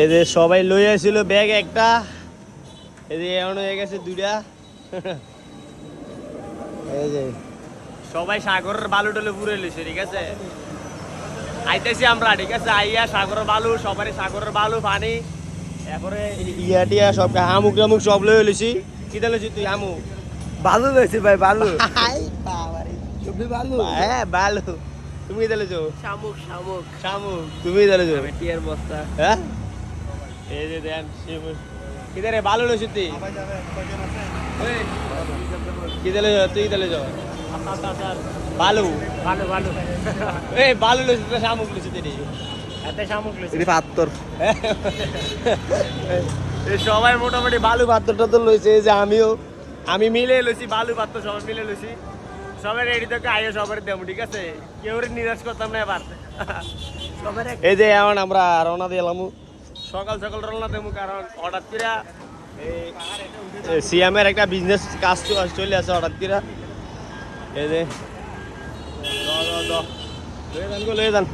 এই যে সবাই লই আসছিল ব্যাগ একটা, এই যে এমন হয়ে গেছে দুইটা। এই যে সবাই সাগরের বালু টলে পুরে লইছে, ঠিক আছে। আইতেছি আমরা, ঠিক আছে, আইয়া সাগরের বালু, সবারই সাগরের বালু পানি, এরপরে ইয়া টিয়া সব হামুক টামুক সব লই লইছি। কি লইছি তুই? হামুক বালু লইছি ভাই, বালু। তুমি বালু? হ্যাঁ বালু। তুমি লইছো? শামুক, শামুক। শামুক। তুমি লইছো? টিয়ার বস্তা। হ্যাঁ, এই যে দেন কিদারে বালু লইছি তুই? কি লইছ তুই? লইছ বালু? বালু, বালু। এই বালু লইছি তো শামুক লইছি তুই? এতে শামুক লইছি। এটা পাত্তর। এই সবাই মোটামুটি বালু পাত্তর টাত্তর লইছে। এই যে আমি মিলে লইছি বালু পাত্তর, সবাই মিলে লইছি। সবাই রেডি থেকে আইও, সবার দেবো, ঠিক আছে। কেউ নিরাশ করতাম না এবার। এই যে এখন আমরা রওনা দিলাম, সকাল সকাল রওনা দেবো, কারণ হঠাৎ করে সিএমের একটা বিজনেস কাজ চলে আসে হঠাৎ করে। এই যে লয়ে যান।